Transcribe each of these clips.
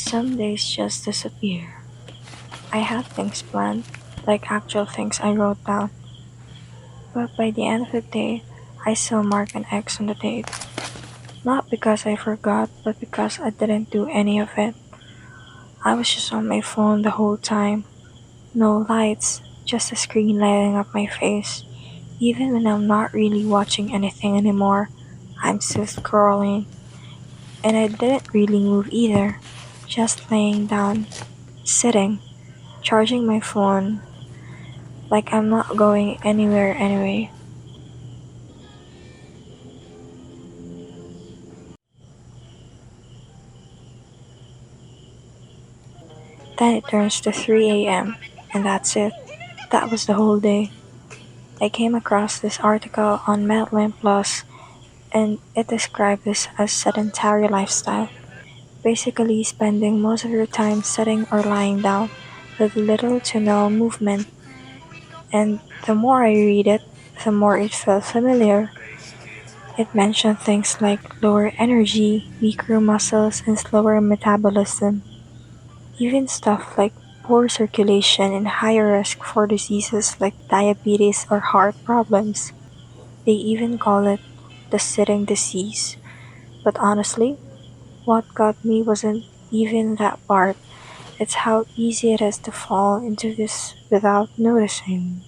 Some days just disappear. I had things planned, like actual things I wrote down, but by the end of the day, I still mark an X on the date. Not because I forgot, but because I didn't do any of it. I was just on my phone the whole time. No lights, just a screen lighting up my face. Even when I'm not really watching anything anymore, I'm still scrolling. And I didn't really move either. Just laying down, sitting, charging my phone, like I'm not going anywhere anyway. Then it turns to 3 a.m., and that's it. That was the whole day. I came across this article on Medline Plus, and it described this as sedentary lifestyle. Basically, spending most of your time sitting or lying down with little to no movement. And the more I read it, the more it felt familiar. It mentioned things like lower energy, weaker muscles, and slower metabolism. Even stuff like poor circulation and higher risk for diseases like diabetes or heart problems. They even call it the sitting disease. But honestly, what got me wasn't even that part. It's how easy it is to fall into this without noticing.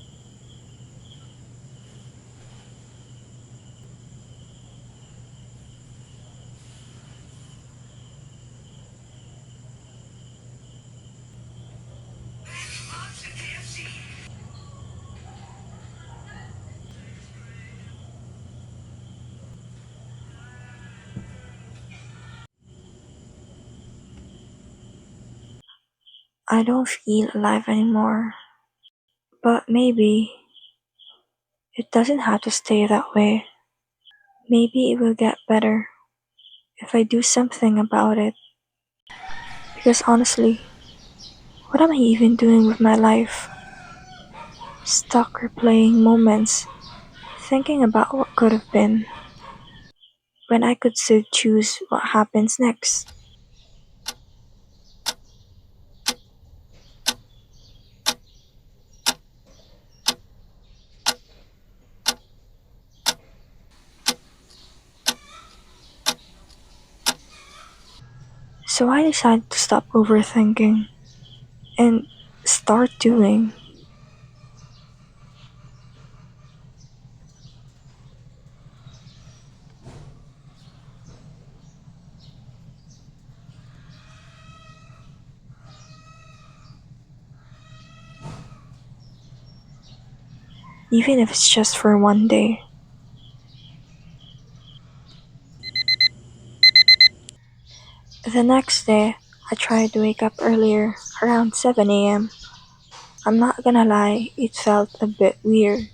I don't feel alive anymore. But maybe it doesn't have to stay that way. Maybe it will get better if I do something about it. Because honestly, what am I even doing with my life? Stuck replaying moments, thinking about what could have been, when I could still choose what happens next. So I decided to stop overthinking and start doing. Even if it's just for one day. The next day, I tried to wake up earlier, around 7 a.m. I'm not gonna lie, it felt a bit weird,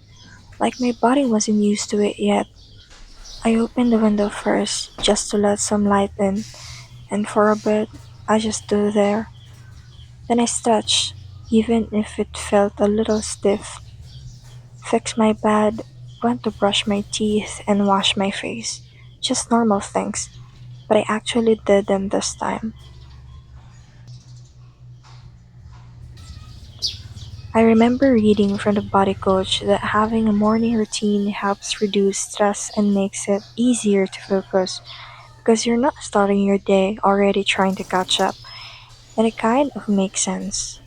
like my body wasn't used to it yet. I opened the window first, just to let some light in, and for a bit, I just stood there. Then I stretched, even if it felt a little stiff, fixed my bed, went to brush my teeth, and wash my face. Just normal things, but I actually did them this time. I remember reading from the body coach that having a morning routine helps reduce stress and makes it easier to focus because you're not starting your day already trying to catch up, and it kind of makes sense.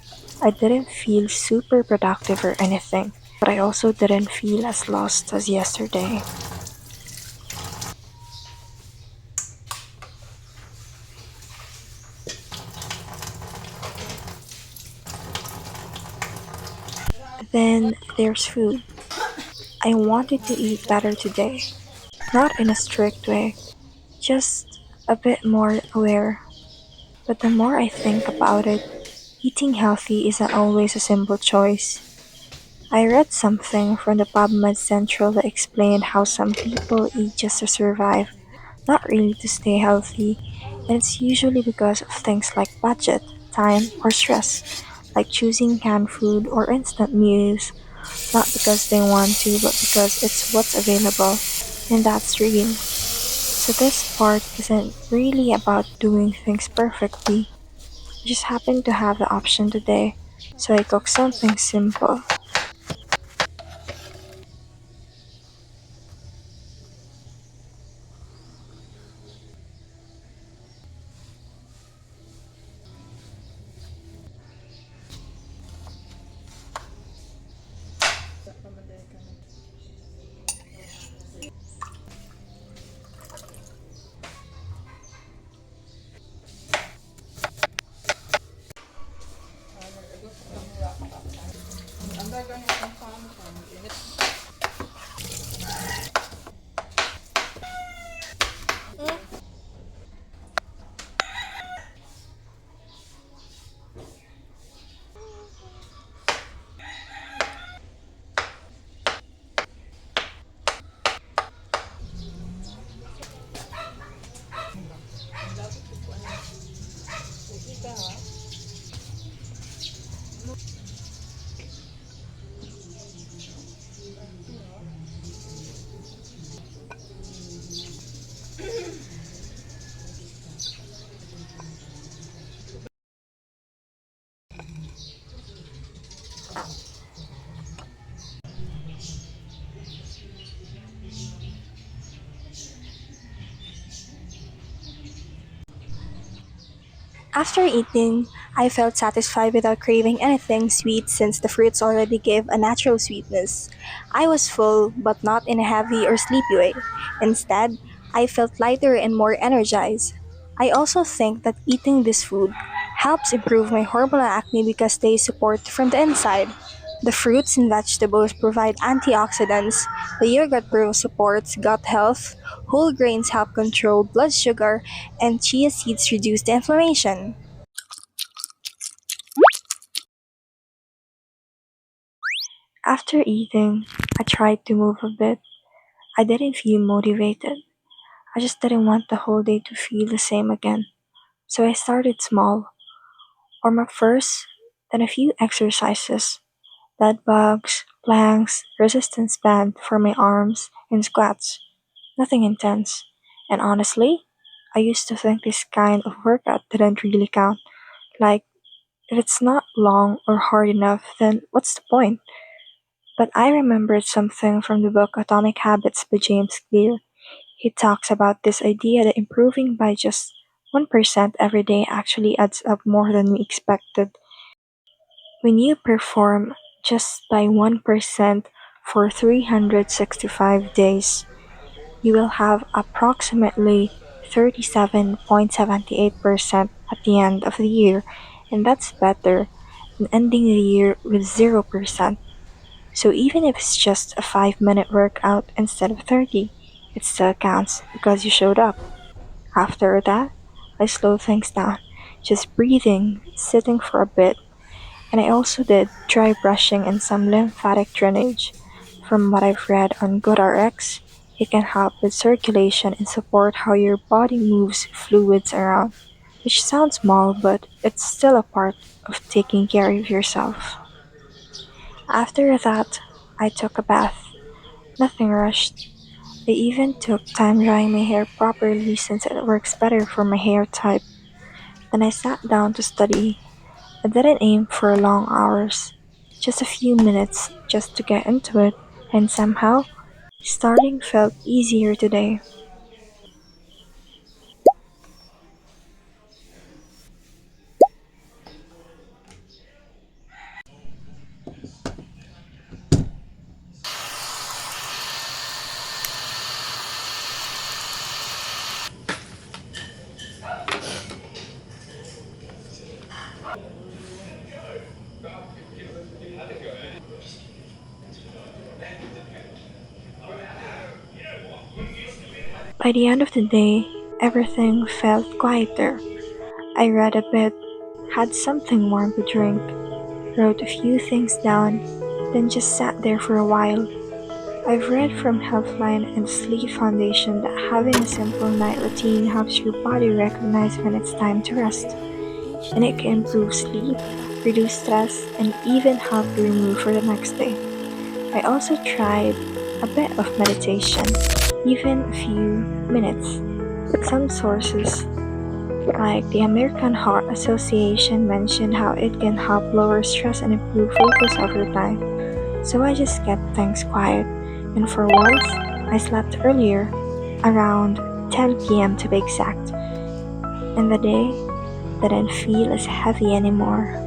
I didn't feel super productive or anything, but I also didn't feel as lost as yesterday. Then there's food. I wanted to eat better today, not in a strict way, just a bit more aware. But the more I think about it, eating healthy isn't always a simple choice. I read something from the PubMed Central that explained how some people eat just to survive, not really to stay healthy, and it's usually because of things like budget, time, or stress, like choosing canned food or instant meals, not because they want to, but because it's what's available, and that's real. So this part isn't really about doing things perfectly. I just happened to have the option today, so I cooked something simple. After eating, I felt satisfied without craving anything sweet since the fruits already gave a natural sweetness. I was full, but not in a heavy or sleepy way. Instead, I felt lighter and more energized. I also think that eating this food helps improve my hormonal acne because they support from the inside. The fruits and vegetables provide antioxidants, the supports gut health, whole grains help control blood sugar, and chia seeds reduce the inflammation. After eating, I tried to move a bit. I didn't feel motivated. I just didn't want the whole day to feel the same again. So I started small, warm up first, then a few exercises, lead bugs, planks, resistance band for my arms, and squats. Nothing intense. And honestly, I used to think this kind of workout didn't really count. Like, if it's not long or hard enough, then what's the point? But I remembered something from the book Atomic Habits by James Clear. He talks about this idea that improving by just 1% every day actually adds up more than we expected. When you perform just by 1% for 365 days, you will have approximately 37.78% at the end of the year, and that's better than ending the year with 0%. So even if it's just a 5-minute workout instead of 30, it still counts because you showed up. After that, I slowed things down, just breathing, sitting for a bit, and I also did dry brushing and some lymphatic drainage. From what I've read on GoodRx, it can help with circulation and support how your body moves fluids around, which sounds small, but it's still a part of taking care of yourself. After that, I took a bath. Nothing rushed. I even took time drying my hair properly since it works better for my hair type. Then I sat down to study. I didn't aim for long hours, just a few minutes just to get into it, and somehow, starting felt easier today. By the end of the day, everything felt quieter. I read a bit, had something warm to drink, wrote a few things down, then just sat there for a while. I've read from Healthline and Sleep Foundation that having a simple night routine helps your body recognize when it's time to rest, and it can improve sleep, reduce stress, and even help you remove for the next day. I also tried a bit of meditation, even a few minutes. Some sources Like the American Heart Association mentioned how it can help lower stress and improve focus over time. So I just kept things quiet. And for once, I slept earlier, around 10 p.m. to be exact. And the day didn't feel as heavy anymore.